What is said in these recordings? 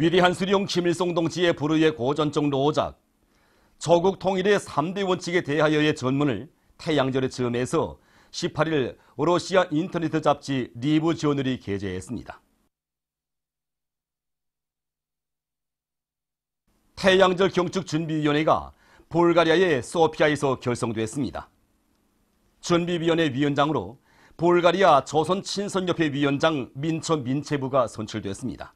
위대한 수령 김일성 동지의 불후의 고전적 노작, 조국 통일의 3대 원칙에 대하여의 전문을 태양절의 즈음에서 18일 러시아 인터넷 잡지 리브 저널이 게재했습니다. 태양절 경축준비위원회가 불가리아의 소피아에서 결성됐습니다. 준비위원회 위원장으로 불가리아 조선친선협회 위원장 민처 민체부가 선출됐습니다.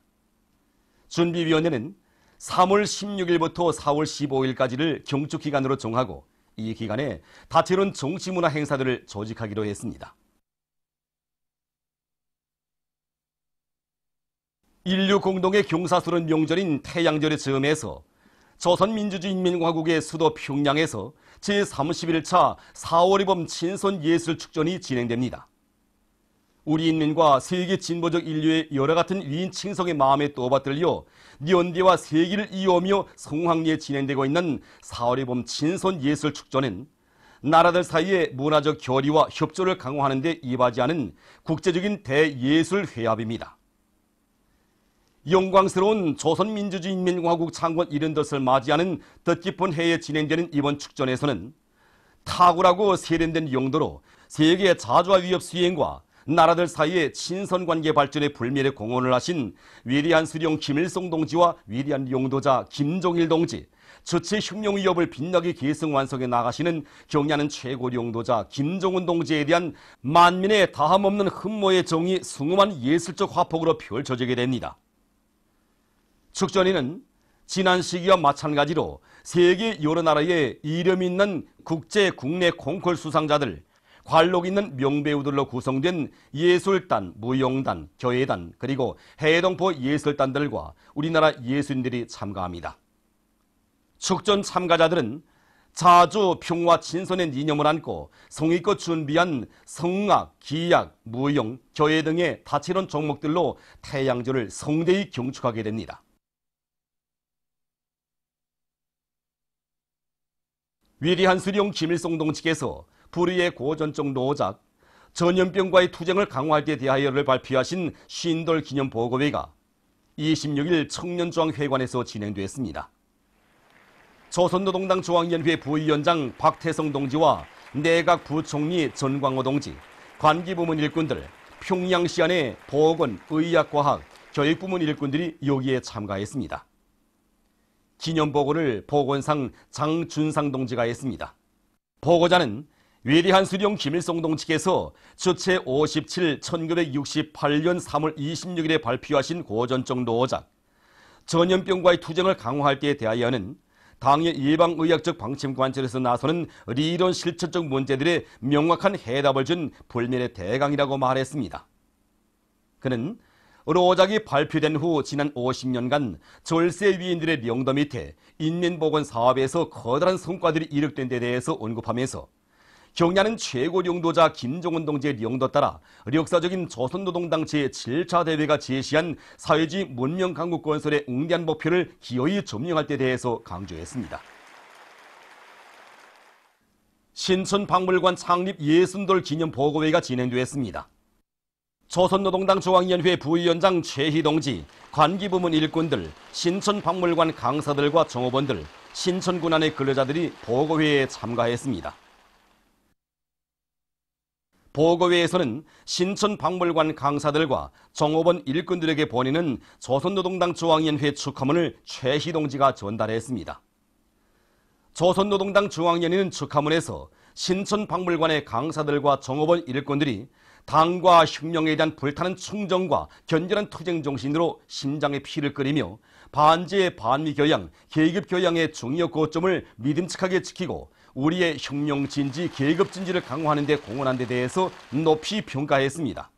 준비위원회는 3월 16일부터 4월 15일까지를 경축기간으로 정하고 이 기간에 다채로운 정치문화 행사들을 조직하기로 했습니다. 인류 공동의 경사스러운 명절인 태양절의 즈음에서 조선민주주의인민공화국의 수도 평양에서 제31차 4.5일범 친선예술축전이 진행됩니다. 우리 인민과 세계 진보적 인류의 여러 같은 위인 칭성의 마음에 떠받들려 연대와 세기를 이어오며 성황리에 진행되고 있는 4.5일범 친선예술축전은 나라들 사이의 문화적 교류와 협조를 강화하는 데 이바지하는 국제적인 대예술회합입니다. 영광스러운 조선민주주의인민공화국 창건 70을 맞이하는 뜻깊은 해에 진행되는 이번 축전에서는 탁월하고 세련된 용도로 세계 자주화 위협 수행과 나라들 사이의 친선관계 발전에 불멸의 공헌을 하신 위대한 수령 김일성 동지와 위대한 용도자 김종일 동지, 저체 혁명 위협을 빛나게 계승 완성해 나가시는 경의하는 최고 용도자 김정은 동지에 대한 만민의 다함없는 흠모의 정이 숭엄한 예술적 화폭으로 펼쳐지게 됩니다. 축전에는 지난 시기와 마찬가지로 세계 여러 나라의 이름 있는 국제 국내 콩쿨 수상자들, 관록 있는 명배우들로 구성된 예술단, 무용단, 교회단, 그리고 해동포 예술단들과 우리나라 예술인들이 참가합니다. 축전 참가자들은 자주 평화 친선의 이념을 안고 성의껏 준비한 성악, 기약, 무용, 교회 등의 다채로운 종목들로 태양절을 성대히 경축하게 됩니다. 위대한 수령 김일성 동지께서 불의의 고전적 노작, 전염병과의 투쟁을 강화할 때 대하여를 발표하신 쉰돌 기념 보고회가 26일 청년중앙회관에서 진행됐습니다. 조선노동당 중앙위원회 부위원장 박태성 동지와 내각 부총리 전광호 동지, 관기부문 일꾼들, 평양시안의 보건, 의학과학, 교육부문 일꾼들이 여기에 참가했습니다. 기념보고를 보건상 장준상 동지가 했습니다. 보고자는 위대한 수령 김일성 동지께서 저체 57 1968년 3월 26일에 발표하신 고전적 노작, 전염병과의 투쟁을 강화할 때에 대하여는 당의 예방의학적 방침 관점에서 나서는 리론 실천적 문제들의 명확한 해답을 준 불멸의 대강이라고 말했습니다. 그는 노작이 발표된 후 지난 50년간 절세 위인들의 명도 밑에 인민보건 사업에서 커다란 성과들이 이룩된 데 대해서 언급하면서 경의하는 최고 용도자 김정은 동지의 용도 따라 역사적인 조선노동당 제7차 대회가 제시한 사회주의 문명 강국 건설의 응대한 목표를 기어이 점령할 때 대해서 강조했습니다. 신천박물관 창립 60돌 기념 보고회가 진행되었습니다. 조선노동당 중앙위원회 부위원장 최희 동지, 관기부문 일꾼들, 신천박물관 강사들과 종업원들, 신천군안의 근로자들이 보고회에 참가했습니다. 보고회에서는 신천박물관 강사들과 종업원 일꾼들에게 보내는 조선노동당 중앙위원회 축하문을 최희 동지가 전달했습니다. 조선노동당 중앙위원회는 축하문에서 신천박물관의 강사들과 종업원 일꾼들이 당과 혁명에 대한 불타는 충정과 견고한 투쟁 정신으로 심장의 피를 끓이며 반제 반미교양, 계급교양의 중요 고점을 믿음직하게 지키고 우리의 혁명진지, 계급진지를 강화하는 데 공헌한 데 대해서 높이 평가했습니다.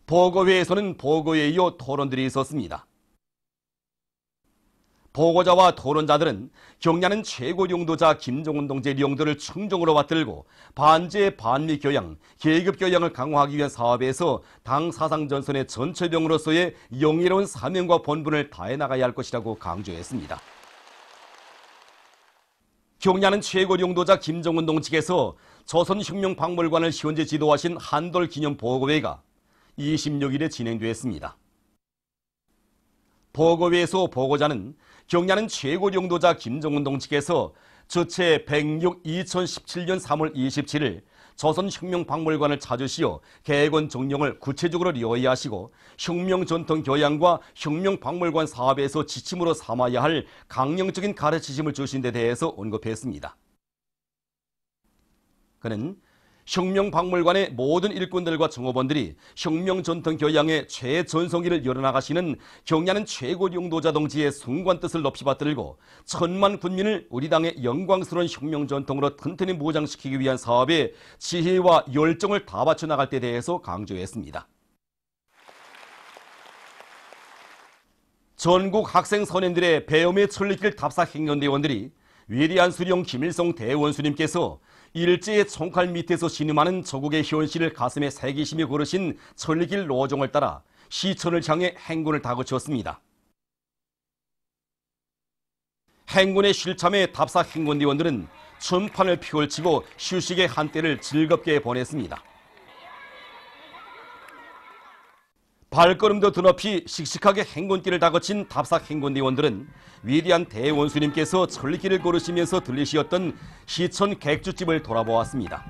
보고회에서는 보고에 이어 토론들이 있었습니다. 보고자와 토론자들은 경의하는 최고 용도자 김정은 동지의 용도를 충정으로 받들고 반제 반미 교양, 계급 교양을 강화하기 위한 사업에서 당 사상 전선의 전체병으로서의 영예로운 사명과 본분을 다해 나가야 할 것이라고 강조했습니다. 경의하는 최고 용도자 김정은 동지께서 조선혁명박물관을 현재 지도하신 한돌 기념 보고회가 26일에 진행됐습니다. 보고회에서 보고자는 경야는 최고 용도자 김정은 동지께서 주체 106 2017년 3월 27일 조선혁명박물관을 찾으시어 개건 정령을 구체적으로 리어야하시고 혁명전통 교양과 혁명박물관 사업에서 지침으로 삼아야 할 강령적인 가르치심을 주신 데 대해서 언급했습니다. 그는 혁명박물관의 모든 일꾼들과 정호원들이 혁명전통 교양의 최전성기를 열어나가시는 경야는 최고 용도자 동지의 숭고한 뜻을 높이 받들고 천만 군민을 우리 당의 영광스러운 혁명전통으로 튼튼히 무장시키기 위한 사업에 지혜와 열정을 다 바쳐 나갈 때 대해서 강조했습니다. 전국 학생 선생들의 배움의 천리길 답사 행연대원들이 위대한 수령 김일성 대원수님께서 일제의 총칼 밑에서 신음하는 조국의 현실을 가슴에 새기시며 걸으신 천리길 로종을 따라 시천을 향해 행군을 다그쳤습니다. 행군의 실참에 답사 행군대원들은 춤판을 펼치고 휴식의 한때를 즐겁게 보냈습니다. 발걸음도 드높이 씩씩하게 행군길을 다그친 답사 행군대원들은 위대한 대원수님께서 천리길을 걸으시면서 들리시었던 시천 객주집을 돌아보았습니다.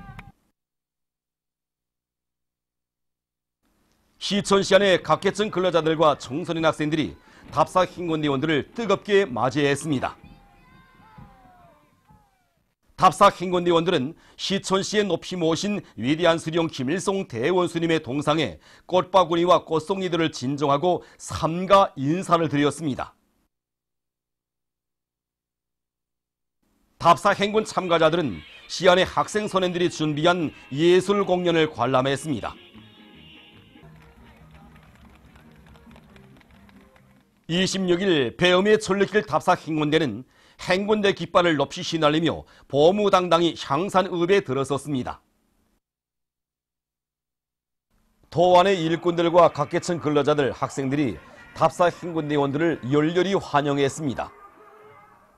시천시 안의 각계층 근로자들과 청소년 학생들이 답사 행군대원들을 뜨겁게 맞이했습니다. 답사 행군대원들은 시천시에 높이 모신 위대한 수령 김일성 대원수님의 동상에 꽃바구니와 꽃송이들을 진정하고 삼가 인사를 드렸습니다. 답사 행군 참가자들은 시안의 학생 선생들이 준비한 예술 공연을 관람했습니다. 26일 배움의 천리길 답사 행군대는 행군대 깃발을 높이 휘날리며 보무당당히 향산읍에 들어섰습니다. 도안의 일꾼들과 각계층 근로자들, 학생들이 답사 행군대원들을 열렬히 환영했습니다.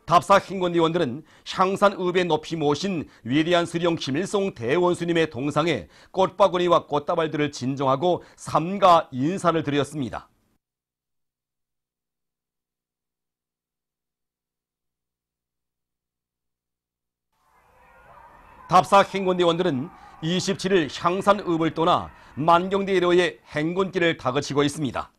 답사 행군대원들은 향산읍에 높이 모신 위대한 수령 김일성 대원수님의 동상에 꽃바구니와 꽃다발들을 진정하고 삼가 인사를 드렸습니다. 답사 행군대원들은 27일 향산읍을 떠나 만경대로의 행군길을 다그치고 있습니다.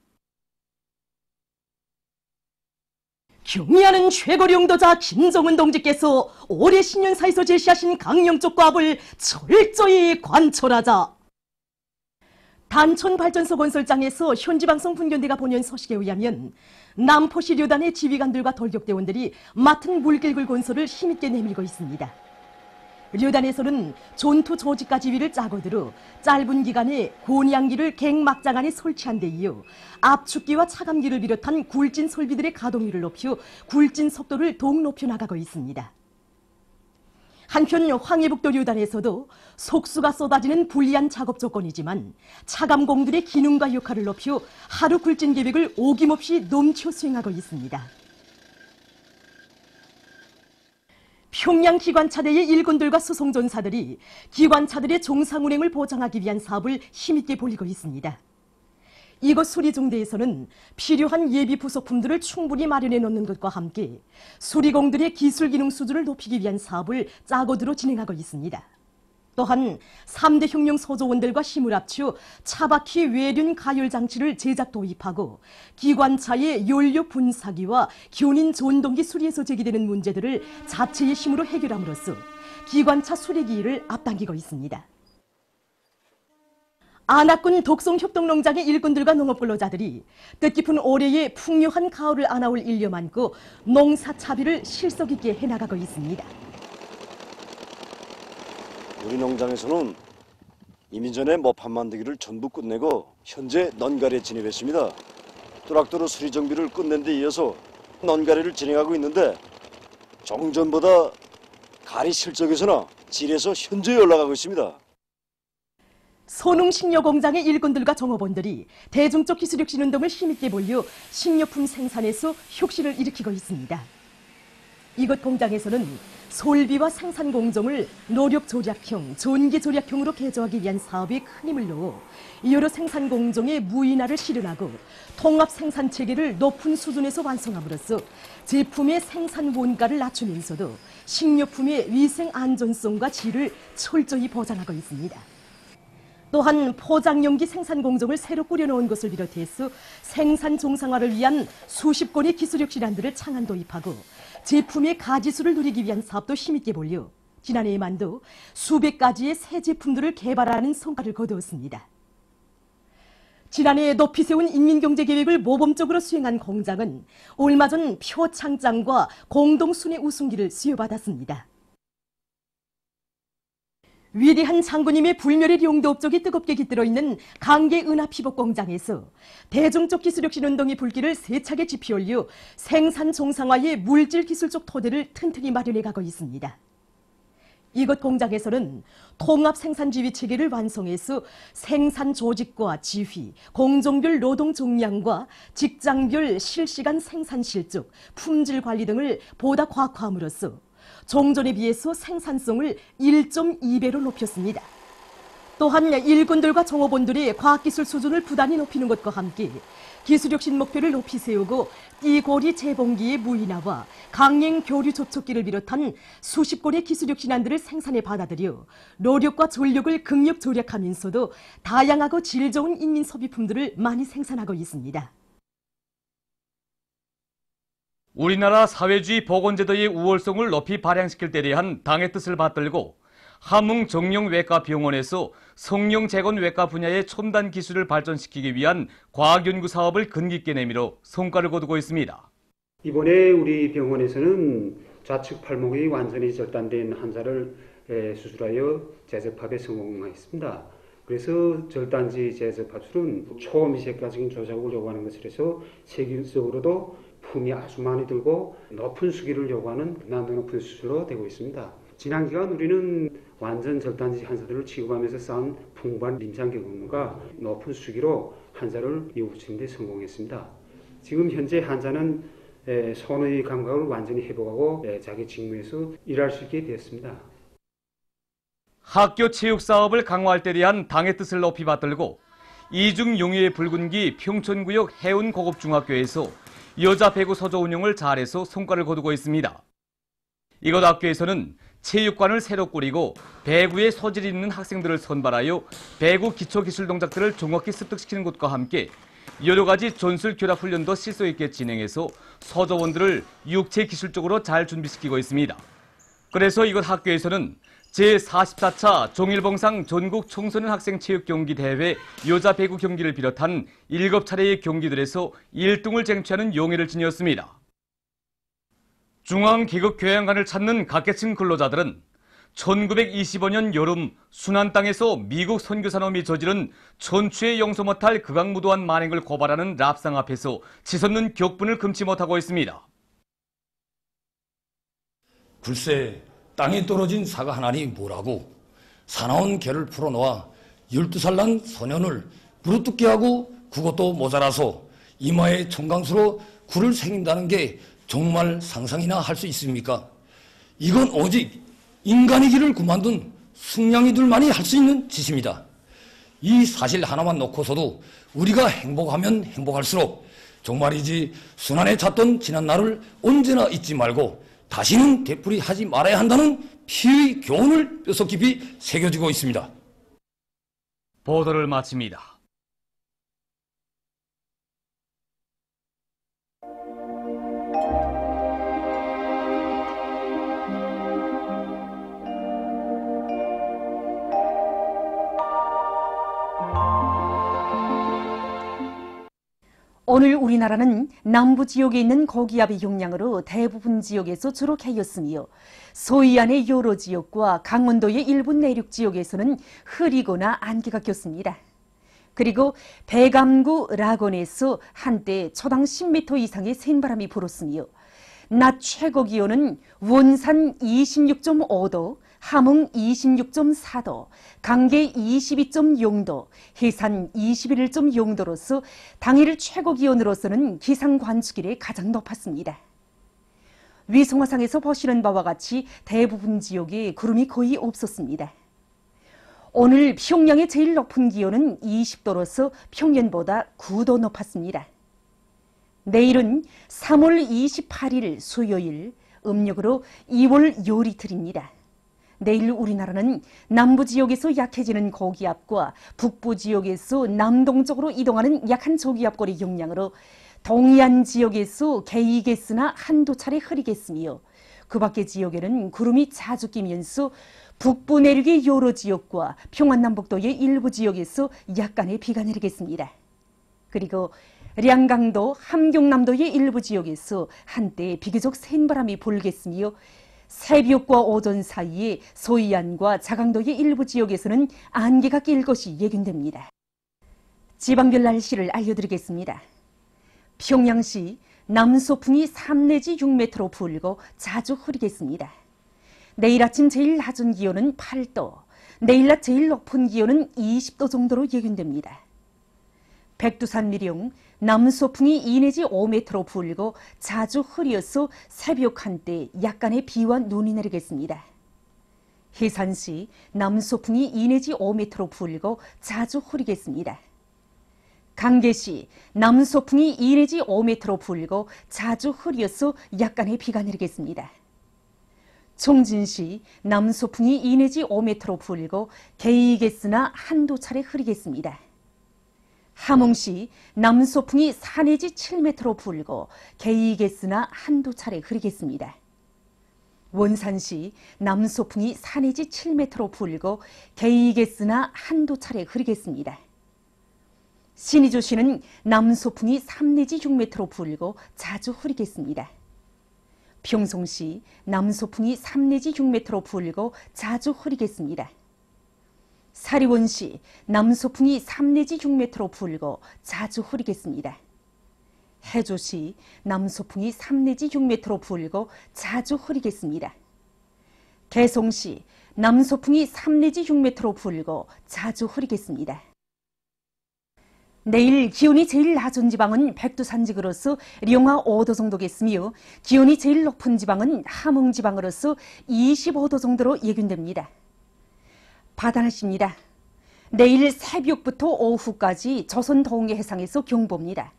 경의하는 최고령도자 김정은 동지께서 올해 신년사에서 제시하신 강령적 과업을 철저히 관철하자. 단천발전소 건설장에서 현지방송 분견대가 보낸 소식에 의하면 남포시 료단의 지휘관들과 돌격대원들이 맡은 물길굴 건설을 힘있게 내밀고 있습니다. 료단에서는 전투 조직과 지휘를 짜고 들어 짧은 기간에 곤양기를 갱막장 안에 설치한 데 이어 압축기와 차감기를 비롯한 굴진 설비들의 가동률을 높여 굴진 속도를 더욱 높여 나가고 있습니다. 한편 황해북도 료단에서도 속수가 쏟아지는 불리한 작업 조건이지만 차감공들의 기능과 역할을 높여 하루 굴진 계획을 어김없이 넘쳐 수행하고 있습니다. 평양 기관차대의 일꾼들과 수송전사들이 기관차들의 정상운행을 보장하기 위한 사업을 힘있게 벌이고 있습니다. 이곳 수리중대에서는 필요한 예비 부속품들을 충분히 마련해 놓는 것과 함께 수리공들의 기술 기능 수준을 높이기 위한 사업을 짜고 들어 진행하고 있습니다. 또한 3대 혁명 소조원들과 힘을 합쳐 차바퀴 외륜 가열 장치를 제작 도입하고 기관차의 연료 분사기와 견인 전동기 수리에서 제기되는 문제들을 자체의 힘으로 해결함으로써 기관차 수리 기일을 앞당기고 있습니다. 안악군 독성협동농장의 일꾼들과 농업근로자들이 뜻깊은 올해의 풍요한 가을을 안아올 일념 안고 농사차비를 실속 있게 해나가고 있습니다. 우리 농장에서는 이미 전에 모판 만들기를 전부 끝내고 현재 넌가리에 진입했습니다. 트랙터로 수리 정비를 끝낸 데 이어서 넌가리를 진행하고 있는데 종전보다 가리 실적에서나 질에서 현저히 올라가고 있습니다. 소농식료공장의 일꾼들과 종업원들이 대중적 기술혁신 운동을 힘있게 벌여 식료품 생산에서 혁신을 일으키고 있습니다. 이곳 공장에서는 솔비와 생산 공정을 노력 조략형, 존기 조략형으로 개조하기 위한 사업에 큰 힘을 넣어 여러 생산 공정의 무인화를 실현하고 통합 생산 체계를 높은 수준에서 완성함으로써 제품의 생산 원가를 낮추면서도 식료품의 위생 안전성과 질을 철저히 보장하고 있습니다. 또한 포장용기 생산 공정을 새로 꾸려놓은 것을 비롯해서 생산 정상화를 위한 수십 건의 기술력 실안들을 창안 도입하고 제품의 가지수를 누리기 위한 사업도 힘있게 벌려 지난해에만도 수백 가지의 새 제품들을 개발하는 성과를 거두었습니다. 지난해 높이 세운 인민경제계획을 모범적으로 수행한 공장은 얼마 전 표창장과 공동순회 우승기를 수여받았습니다. 위대한 장군님의 불멸의 용도 업적이 뜨겁게 깃들어 있는 강계 은하피복 공장에서 대중적 기술력 신운동의 불길을 세차게 지피올려 생산 정상화의 물질 기술적 토대를 튼튼히 마련해 가고 있습니다. 이곳 공장에서는 통합 생산 지휘 체계를 완성해서 생산 조직과 지휘, 공정별 노동 정량과 직장별 실시간 생산 실적, 품질 관리 등을 보다 과학화함으로써 종전에 비해서 생산성을 1.2배로 높였습니다. 또한 일꾼들과 종업원들의 과학기술 수준을 부단히 높이는 것과 함께 기술혁신 목표를 높이 세우고 띠고리 재봉기의 무인화와 강행 교류 접촉기를 비롯한 수십 건의 기술혁신안들을 생산해 받아들여 노력과 전력을 극력 절약하면서도 다양하고 질 좋은 인민 소비품들을 많이 생산하고 있습니다. 우리나라 사회주의 보건제도의 우월성을 높이 발양시킬 때 대한 당의 뜻을 받들고 함흥 정형외과병원에서 성형재건외과 분야의 첨단 기술을 발전시키기 위한 과학연구 사업을 근기 있게 내밀어 성과를 거두고 있습니다. 이번에 우리 병원에서는 좌측 팔목이 완전히 절단된 환자를 수술하여 재접합에 성공했습니다. 그래서 절단지 재접합술은 초미세까지 조작을 요구하는 것이라서 세계적으로도 품이 아주 많이 들고 높은 수기를 요구하는 난도 높은 수술로 되고 있습니다. 지난 기간 우리는 완전 절단지 환자들을 취급하면서 쌓은 풍부한臨床 경험과 높은 수기로 환자를 이웃시키는 데 성공했습니다. 지금 현재 환자는 손의 감각을 완전히 회복하고 자기 직무에서 일할 수 있게 되었습니다. 학교 체육 사업을 강화할 때 대한 당의 뜻을 높이 받들고 이중 용의의 붉은기 평촌구역 해운고급중학교에서 여자 배구 서조 운영을 잘해서 성과를 거두고 있습니다. 이곳 학교에서는 체육관을 새로 꾸리고 배구에 소질이 있는 학생들을 선발하여 배구 기초기술 동작들을 정확히 습득시키는 것과 함께 여러 가지 전술 결합 훈련도 실속 있게 진행해서 서조원들을 육체 기술적으로 잘 준비시키고 있습니다. 그래서 이곳 학교에서는 제44차 종일봉상 전국 청소년 학생 체육 경기 대회 여자 배구 경기를 비롯한 7차례의 경기들에서 1등을 쟁취하는 용의를 지녔습니다. 중앙기급교양관을 찾는 각계층 근로자들은 1925년 여름 순안 땅에서 미국 선교사놈이 저지른 천추에 용서 못할 극악무도한 만행을 고발하는 랍상 앞에서 치솟는 격분을 금치 못하고 있습니다. 글쎄, 땅에 떨어진 사과 하나니 뭐라고 사나운 개를 풀어놓아 12살 난 소년을 부르뜯게 하고 그것도 모자라서 이마에 청강수로 굴을 새긴다는 게 정말 상상이나 할 수 있습니까? 이건 오직 인간이기를 그만둔 승냥이들만이 할 수 있는 짓입니다. 이 사실 하나만 놓고서도 우리가 행복하면 행복할수록 정말이지 순환에 찼던 지난 날을 언제나 잊지 말고 다시는 되풀이하지 말아야 한다는 피의 교훈을 뼛속 깊이 새겨지고 있습니다. 보도를 마칩니다. 오늘 우리나라는 남부 지역에 있는 고기압의 영향으로 대부분 지역에서 주로 개였으며 서해안의 여러 지역과 강원도의 일부 내륙 지역에서는 흐리거나 안개가 꼈습니다. 그리고 배감구 락원에서 한때 초당 10m 이상의 센바람이 불었으며 낮 최고 기온은 원산 26.5도, 함흥 26.4도, 강계 22.0도, 해산 21.0도로서 당일 최고 기온으로서는 기상 관측일에 가장 높았습니다. 위성화상에서 보시는 바와 같이 대부분 지역에 구름이 거의 없었습니다. 오늘 평양의 제일 높은 기온은 20도로서 평년보다 9도 높았습니다. 내일은 3월 28일 수요일, 음력으로 2월 요리틀입니다. 내일 우리나라는 남부 지역에서 약해지는 고기압과 북부 지역에서 남동쪽으로 이동하는 약한 저기압골의 영향으로 동해안 지역에서 개이겠으나 한두 차례 흐리겠으며 그 밖의 지역에는 구름이 자주 끼면서 북부 내륙의 여러 지역과 평안남북도의 일부 지역에서 약간의 비가 내리겠습니다. 그리고 량강도, 함경남도의 일부 지역에서 한때 비교적 센 바람이 불겠으며 새벽과 오전 사이에 소이안과 자강도의 일부 지역에서는 안개가 낄 것이 예견됩니다. 지방별 날씨를 알려드리겠습니다. 평양시 남서풍이 3 내지 6m로 불고 자주 흐리겠습니다. 내일 아침 제일 낮은 기온은 8도, 내일 낮 제일 높은 기온은 20도 정도로 예견됩니다. 백두산 미령 남서풍이 2 내지 5m로 불고 자주 흐려서 새벽 한때 약간의 비와 눈이 내리겠습니다. 해산시 남서풍이 2 내지 5m로 불고 자주 흐리겠습니다. 강계시 남서풍이 2 내지 5m로 불고 자주 흐려서 약간의 비가 내리겠습니다. 총진시 남서풍이 2 내지 5m로 불고 개이겠으나 한두 차례 흐리겠습니다. 함흥시 남서풍이 4 내지 7m로 불고 개이겠으나 한두 차례 흐리겠습니다. 원산시 남서풍이 4 내지 7m로 불고 개이겠으나 한두 차례 흐리겠습니다. 신의주시는 남서풍이 3 내지 6m로 불고 자주 흐리겠습니다. 평송시 남서풍이 3 내지 6m로 불고 자주 흐리겠습니다. 사리원시 남서풍이 3 내지 6m로 불고 자주 흐리겠습니다. 해조시 남서풍이 3 내지 6m로 불고 자주 흐리겠습니다. 개송시 남서풍이 3 내지 6m로 불고 자주 흐리겠습니다. 내일 기온이 제일 낮은 지방은 백두산지구로서 령화 5도 정도겠으며 기온이 제일 높은 지방은 함흥지방으로서 25도 정도로 예견됩니다. 바다날씨입니다. 내일 새벽부터 오후까지 조선 동해 해상에서 경보입니다.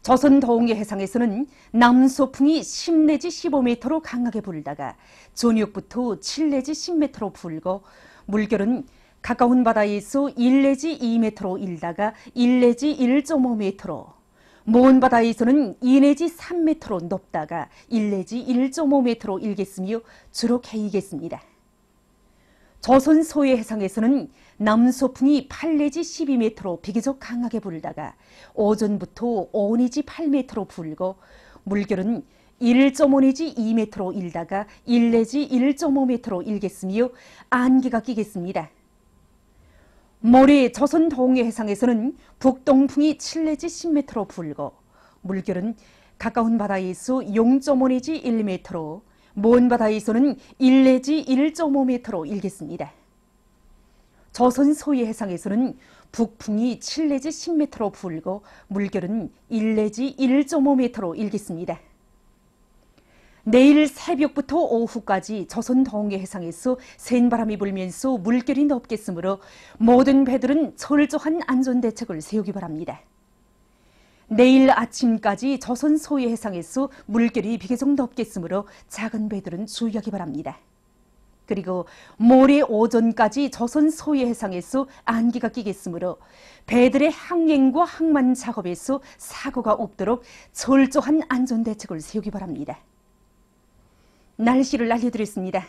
조선 동해 해상에서는 남서풍이 10 내지 15m로 강하게 불다가 저녁부터 7 내지 10m로 불고 물결은 가까운 바다에서 1 내지 2m로 일다가 1 내지 1.5m로, 먼 바다에서는 2 내지 3m로 높다가 1 내지 1.5m로 일겠으며 주로 개이겠습니다. 조선 서해 해상에서는 남서풍이 8 내지 12m로 비교적 강하게 불다가 오전부터 5 내지 8m로 불고 물결은 1.5 내지 2m로 일다가 1 내지 1.5m로 일겠으며 안개가 끼겠습니다. 모레 조선 동해 해상에서는 북동풍이 7 내지 10m로 불고 물결은 가까운 바다에서 0.5 내지 1m로 먼 바다에서는 1 내지 1.5m로 일겠습니다. 조선 서해 해상에서는 북풍이 7 내지 10m로 불고 물결은 1 내지 1.5m로 일겠습니다. 내일 새벽부터 오후까지 조선 동해 해상에서 센 바람이 불면서 물결이 높겠으므로 모든 배들은 철저한 안전대책을 세우기 바랍니다. 내일 아침까지 조선 서해 해상에서 물결이 비교적 높겠으므로 작은 배들은 주의하기 바랍니다. 그리고 모레 오전까지 조선 서해 해상에서 안개가 끼겠으므로 배들의 항행과 항만 작업에서 사고가 없도록 철저한 안전대책을 세우기 바랍니다. 날씨를 알려드렸습니다.